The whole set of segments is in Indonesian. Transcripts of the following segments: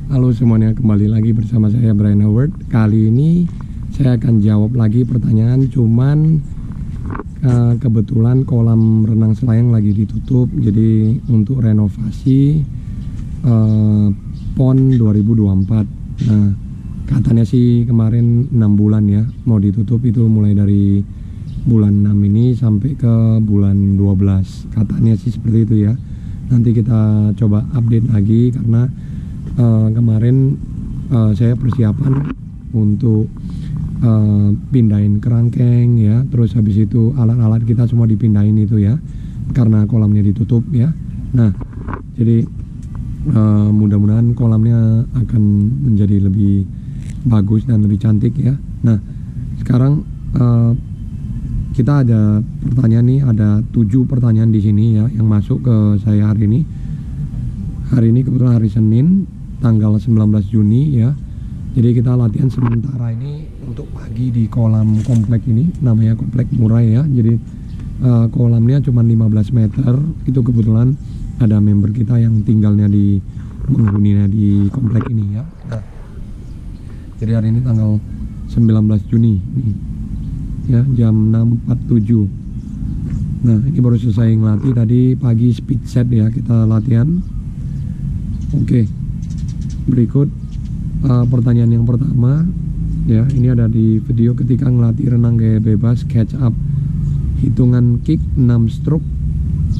Halo semuanya, kembali lagi bersama saya Brian Howard. Kali ini saya akan jawab lagi pertanyaan, cuman kebetulan kolam renang Selayang lagi ditutup. Jadi untuk renovasi PON 2024. Nah, katanya sih kemarin 6 bulan ya mau ditutup, itu mulai dari bulan 6 ini sampai ke bulan 12. Katanya sih seperti itu ya. Nanti kita coba update lagi karena kemarin saya persiapan untuk pindahin kerangkeng ya, terus habis itu alat-alat kita semua dipindahin itu ya, karena kolamnya ditutup ya. Nah, jadi mudah-mudahan kolamnya akan menjadi lebih bagus dan lebih cantik ya. Nah, sekarang kita ada pertanyaan nih, ada 7 pertanyaan di sini ya yang masuk ke saya hari ini. Hari ini kebetulan hari Senin, tanggal 19 Juni ya. Jadi kita latihan sementara ini untuk pagi di kolam komplek ini, namanya komplek Murai ya. Jadi kolamnya cuma 15 meter. Itu kebetulan ada member kita yang tinggalnya di menghuninya di komplek ini ya. Nah, jadi hari ini tanggal 19 Juni nih, ya, jam 6.47. Nah, ini baru selesai ngelatih tadi pagi speed set ya, kita latihan. Oke. Berikut pertanyaan yang pertama ya, ini ada di video ketika ngelatih renang gaya bebas catch up, hitungan kick 6 stroke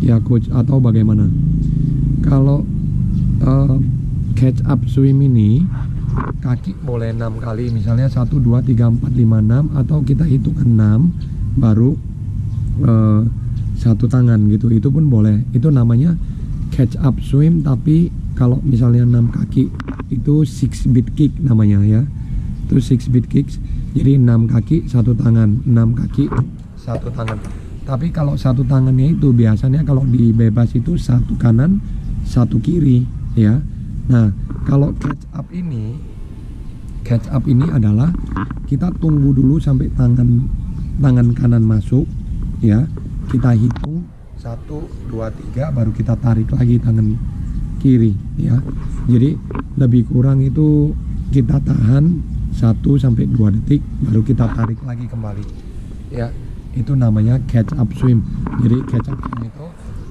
ya coach, atau bagaimana? Kalau catch up swim ini kaki boleh 6 kali, misalnya 1, 2, 3, 4, 5, 6, atau kita hitung 6 baru satu tangan gitu, itu pun boleh. Itu namanya catch up swim. Tapi kalau misalnya 6 kaki itu 6 beat kick namanya ya. Itu 6 beat kicks. Jadi 6 kaki satu tangan, 6 kaki satu tangan. Tapi kalau satu tangannya itu biasanya kalau di bebas itu satu kanan, satu kiri ya. Nah, kalau catch up ini adalah kita tunggu dulu sampai tangan kanan masuk ya. Kita hitung 1, 2, 3 baru kita tarik lagi tangan kiri ya. Jadi lebih kurang itu kita tahan 1 sampai 2 detik baru kita tarik lagi kembali ya. Itu namanya catch up swim. Jadi catch up swim itu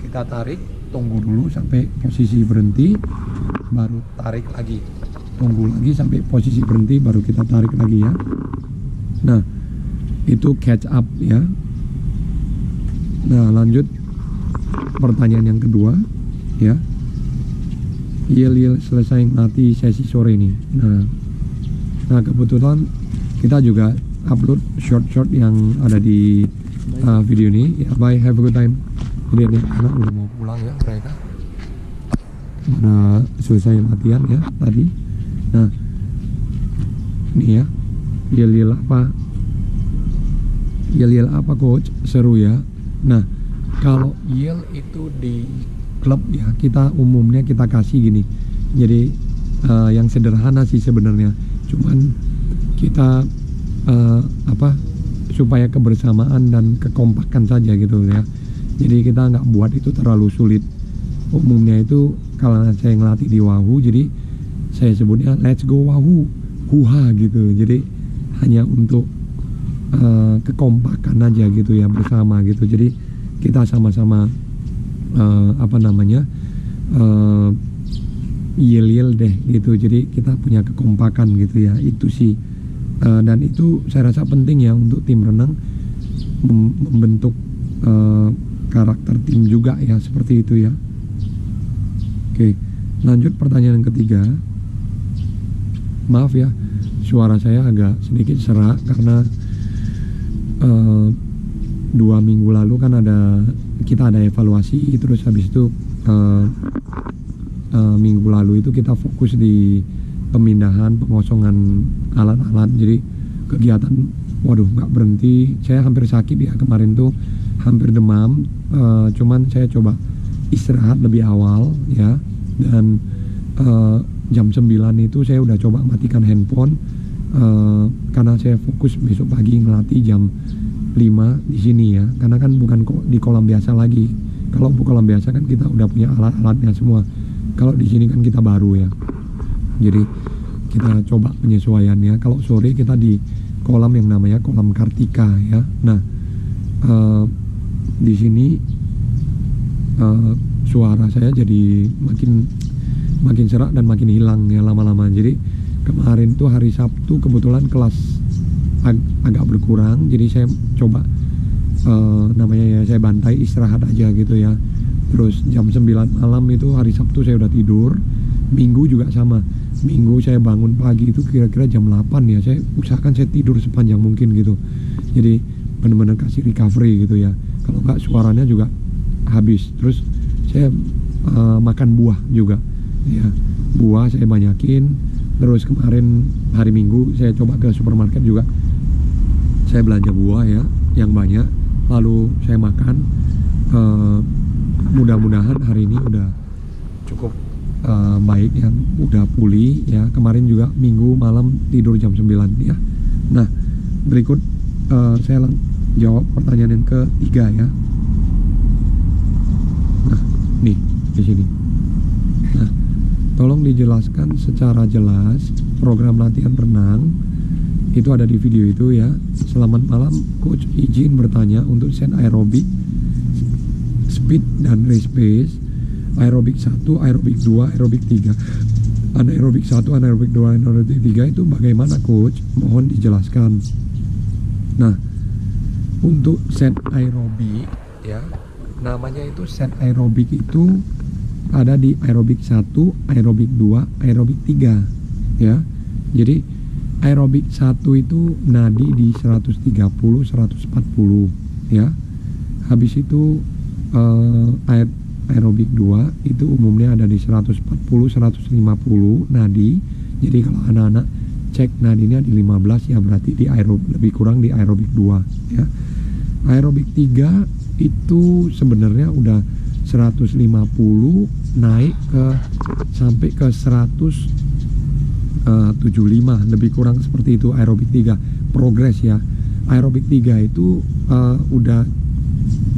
kita tarik, tunggu dulu sampai posisi berhenti baru tarik lagi, tunggu lagi sampai posisi berhenti baru kita tarik lagi ya. Nah, itu catch up ya. Nah, lanjut pertanyaan yang kedua ya. Yel selesai ngelatih sesi sore ini. Nah kebetulan kita juga upload short yang ada di video ini ya. Bye, have a good time. Jadi anak udah mau pulang ya mereka. Udah selesai latihan ya tadi. Nah, ini ya. Yel apa coach? Seru ya. Nah, kalau yel itu di klub ya, kita umumnya kita kasih gini. Jadi yang sederhana sih sebenarnya, cuman kita supaya kebersamaan dan kekompakan saja gitu ya. Jadi kita nggak buat itu terlalu sulit. Umumnya itu kalau saya ngelatih di Wahoo, jadi saya sebutnya let's go Wahoo, huha gitu. Jadi hanya untuk kekompakan aja gitu ya, bersama gitu. Jadi kita sama-sama yel deh gitu. Jadi kita punya kekompakan gitu ya, itu sih. Dan itu saya rasa penting ya untuk tim renang, membentuk karakter tim juga ya, seperti itu ya. Oke, lanjut pertanyaan yang ketiga. Maaf ya, suara saya agak sedikit serak karena 2 minggu lalu kan kita ada evaluasi, terus habis itu minggu lalu itu kita fokus di pemindahan, pengosongan alat-alat. Jadi kegiatan waduh nggak berhenti. Saya hampir sakit ya kemarin tuh, hampir demam. Cuman saya coba istirahat lebih awal ya, dan jam 9 itu saya udah coba matikan handphone karena saya fokus besok pagi ngelatih jam 5 di sini ya, karena kan bukan di kolam biasa lagi. Kalau di kolam biasa kan kita udah punya alat-alatnya semua. Kalau di sini kan kita baru ya. Jadi kita coba penyesuaiannya. Kalau sore kita di kolam yang namanya kolam Kartika ya. Nah, di sini suara saya jadi makin serak dan makin hilang ya lama-lama. Jadi kemarin tuh hari Sabtu kebetulan kelas agak berkurang, jadi saya coba namanya ya saya bantai istirahat aja gitu ya. Terus jam 9 malam itu hari Sabtu saya udah tidur. Minggu juga sama, Minggu saya bangun pagi itu kira-kira jam 8 ya. Saya usahakan saya tidur sepanjang mungkin gitu, jadi benar-benar kasih recovery gitu ya. Kalau nggak suaranya juga habis. Terus saya makan buah juga ya, buah saya banyakin. Terus kemarin hari Minggu saya coba ke supermarket juga, saya belanja buah ya yang banyak, lalu saya makan. Mudah-mudahan hari ini udah cukup baik ya, udah pulih ya. Kemarin juga Minggu malam tidur jam 9 ya. Nah, berikut saya jawab pertanyaan yang ketiga ya. Nah, nih di sini. Nah, tolong dijelaskan secara jelas program latihan renang itu ada di video itu ya. Selamat malam, coach izin bertanya untuk set aerobik, speed dan race pace. Aerobik 1, aerobik 2, aerobik 3. Anaerobik 1, anaerobik 2, anaerobik 3 itu bagaimana coach? Mohon dijelaskan. Nah, untuk set aerobik ya, namanya itu set aerobik itu ada di aerobik 1, aerobik 2, aerobik 3 ya. Jadi aerobik 1 itu nadi di 130, 140 ya. Habis itu aerobik 2 itu umumnya ada di 140, 150 nadi. Jadi kalau anak-anak cek nadinya di 15 ya berarti di lebih kurang di aerobik 2 ya. Aerobik 3 itu sebenarnya udah 150 naik ke sampai ke 175, lebih kurang seperti itu aerobik 3 progres ya. Aerobik 3 itu udah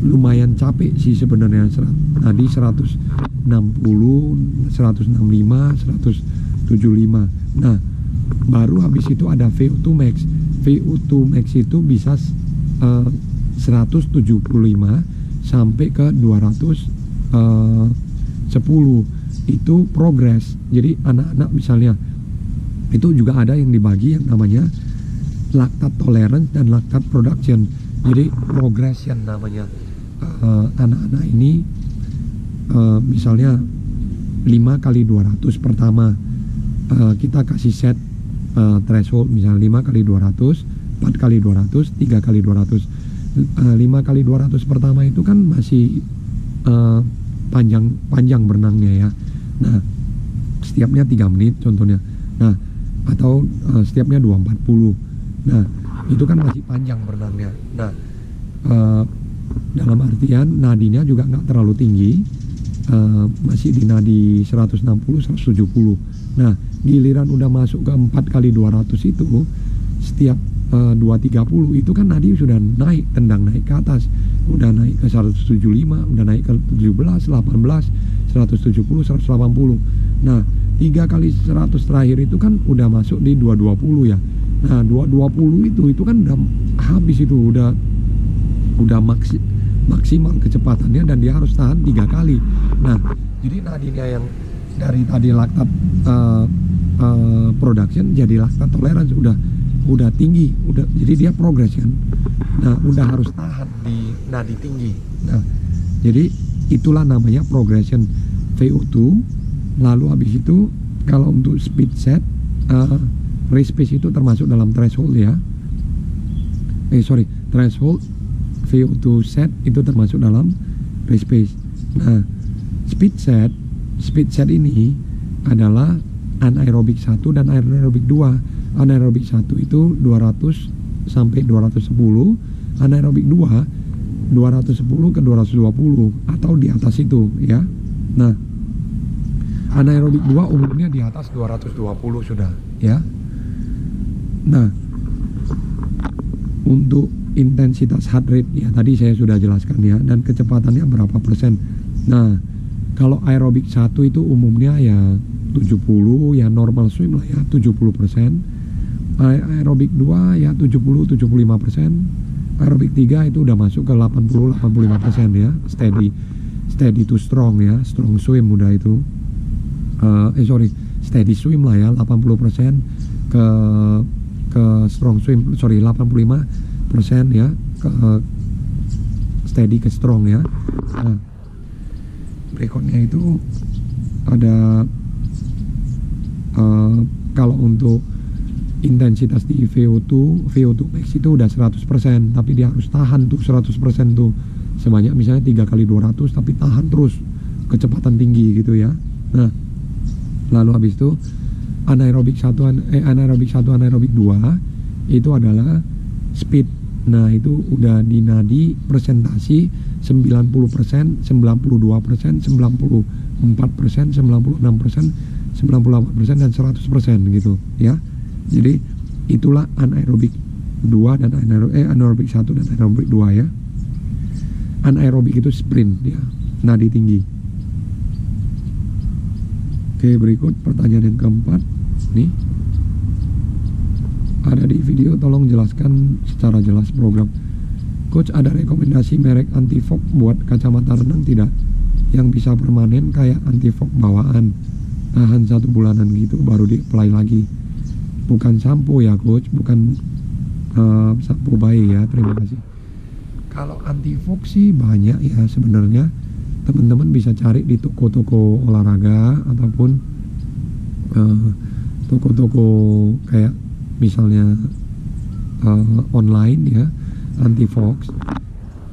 lumayan capek sih sebenarnya. Tadi 160, 165, 175. Nah, baru habis itu ada VO2 max. VO2 max itu bisa 175 sampai ke 210. Itu progres. Jadi anak-anak misalnya itu juga ada yang dibagi yang namanya laktat tolerance dan laktat production. Jadi progression namanya. Anak-anak ini misalnya 5 kali 200 pertama kita kasih set threshold misalnya 5 kali 200, 4 kali 200, 3 kali 200. 5 kali 200 pertama itu kan masih panjang berenangnya ya. Nah, setiapnya 3 menit contohnya. Nah, atau setiapnya 240. Nah, itu kan masih panjang berenangnya. Nah, dalam artian nadinya juga nggak terlalu tinggi, masih di nadi 160, 170. Nah, giliran udah masuk ke 4 kali 200 itu setiap 230 itu kan nadi sudah naik, tendang naik ke atas, udah naik ke 175, udah naik ke 17, 18, 170, 180. Nah, 3 kali 100 terakhir itu kan udah masuk di 220 ya. Nah, 220 itu kan udah habis, itu udah maksimal kecepatannya dan dia harus tahan 3 kali. Nah, jadi nadinya yang dari tadi laktat production jadi laktat tolerance udah tinggi, jadi dia progress kan. Nah, udah harus tahan di nadi tinggi. Nah, jadi itulah namanya progression VO2. Lalu habis itu kalau untuk speed set, race pace itu termasuk dalam threshold ya. Threshold VO2 set itu termasuk dalam race pace. Nah, speed set ini adalah anaerobik 1 dan anaerobik 2. Anaerobik 1 itu 200 sampai 210, anaerobik 2 210 ke 220 atau di atas itu ya. Nah, anaerobik 2 umumnya di atas 220 sudah ya. Nah, untuk intensitas heart rate ya tadi saya sudah jelaskan ya, dan kecepatannya berapa persen. Nah, Kalau aerobik 1 itu umumnya ya 70, ya normal swim lah ya 70%. Aerobik 2 ya 70-75%. Aerobik 3 itu udah masuk ke 80-85% ya. Steady to strong ya, strong swim udah itu. Steady swim lah ya 80%, ke strong swim 85% ya, ke steady ke strong ya. Nah, berikutnya itu ada kalau untuk intensitas di VO2 max itu udah 100%, tapi dia harus tahan tuh 100% tuh sebanyak misalnya 3x200, tapi tahan terus kecepatan tinggi gitu ya. Nah, lalu habis itu anaerobik 1, anaerobik 2 itu adalah speed. Nah, itu udah di nadi presentasi 90%, 92%, 94%, 96%, 98% dan 100% gitu ya. Jadi itulah anaerobik 2 dan anaerobik 1 dan anaerobik 2 ya. Anaerobik itu sprint ya, nadi tinggi. Oke, berikut pertanyaan yang keempat nih. Ada di video, tolong jelaskan secara jelas program. Coach, ada rekomendasi merek anti fog buat kacamata renang tidak? Yang bisa permanen kayak anti fog bawaan, tahan 1 bulanan gitu baru di-apply lagi. Bukan sampo ya coach, bukan sampo bayi ya, terima kasih. Kalau anti fog sih banyak ya sebenarnya, teman-teman bisa cari di toko-toko olahraga ataupun toko-toko kayak misalnya online ya, anti fog.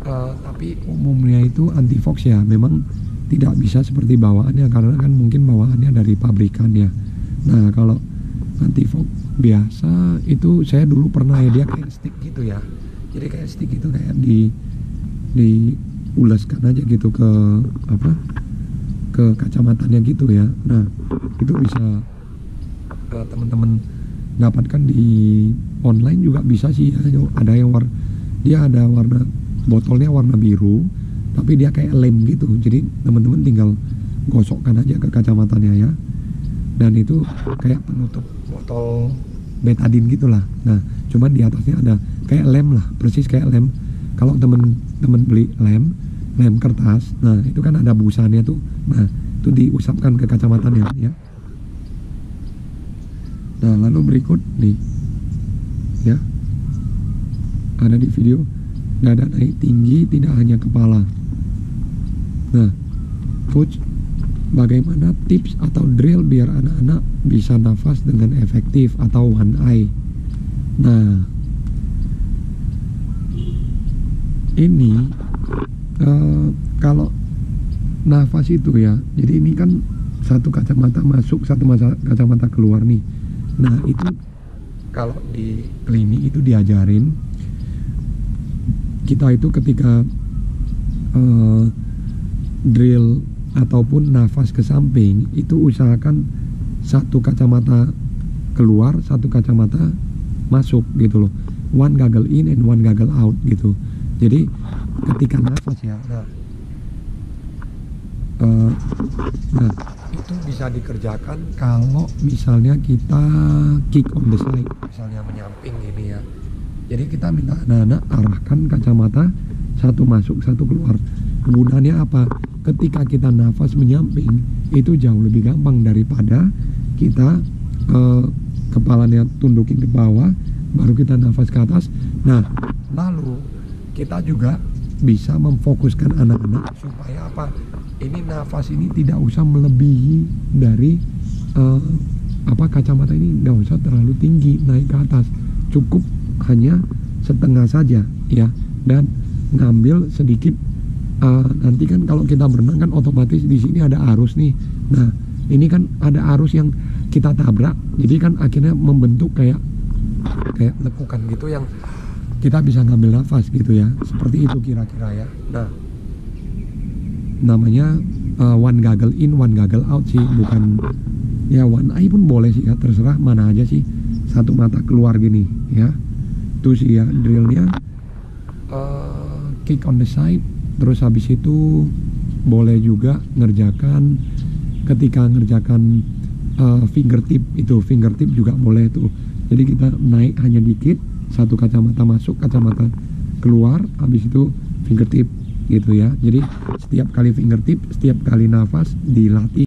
Tapi umumnya itu anti fog ya memang tidak bisa seperti bawaannya, karena kan mungkin bawaannya dari pabrikan ya. Nah, kalau anti fog biasa itu saya dulu pernah ya, dia kayak stick gitu ya, jadi kayak stick itu kayak diulaskan aja gitu ke kacamatanya gitu ya. Nah, itu bisa teman-teman dapatkan di online juga bisa sih ya. Ada yang dia ada warna, botolnya warna biru tapi dia kayak lem gitu, jadi teman-teman tinggal gosokkan aja ke kacamatanya ya, dan itu kayak penutup botol betadine gitulah. Nah, cuman di atasnya ada kayak lem lah, persis kayak lem. Kalau temen beli lem kertas, nah itu kan ada busanya tuh, nah itu diusapkan ke kacamatanya ya. Nah, lalu berikut nih ya, ada di video, dada naik tinggi tidak hanya kepala. Nah, coach, bagaimana tips atau drill biar anak-anak bisa nafas dengan efektif atau one eye? Nah, ini kalau nafas itu ya, jadi ini kan satu kacamata masuk, satu kacamata keluar nih. Nah, itu kalau di klinik itu diajarin kita itu ketika drill ataupun nafas ke samping itu usahakan satu kacamata keluar, satu kacamata masuk gitu loh. One goggle in and one goggle out gitu. Jadi ketika nafas ya, nah itu bisa dikerjakan kalau misalnya kita kick on the side, misalnya menyamping gini ya. Jadi kita minta anak-anak arahkan kacamata satu masuk satu keluar. Gunanya apa? Ketika kita nafas menyamping itu jauh lebih gampang daripada kita kepalanya tundukin ke bawah baru kita nafas ke atas. Nah, lalu kita juga bisa memfokuskan anak-anak supaya apa? Ini nafas ini tidak usah melebihi dari kacamata ini, nggak usah terlalu tinggi naik ke atas, cukup hanya setengah saja ya, dan ngambil sedikit. Nanti kan kalau kita berenang kan otomatis di sini ada arus nih. Nah, ini kan ada arus yang kita tabrak, jadi kan akhirnya membentuk kayak lekukan gitu yang kita bisa ngambil nafas gitu ya, seperti itu kira-kira ya. Nah, namanya one goggle in, one goggle out sih, bukan ya one eye pun boleh sih ya, terserah mana aja sih, satu mata keluar gini ya. Itu sih ya drillnya, kick on the side, terus habis itu boleh juga ngerjakan ketika ngerjakan fingertip, itu fingertip juga boleh tuh. Jadi kita naik hanya dikit, satu kacamata masuk, kacamata keluar, habis itu fingertip gitu ya. Jadi setiap kali fingertip, setiap kali nafas dilatih.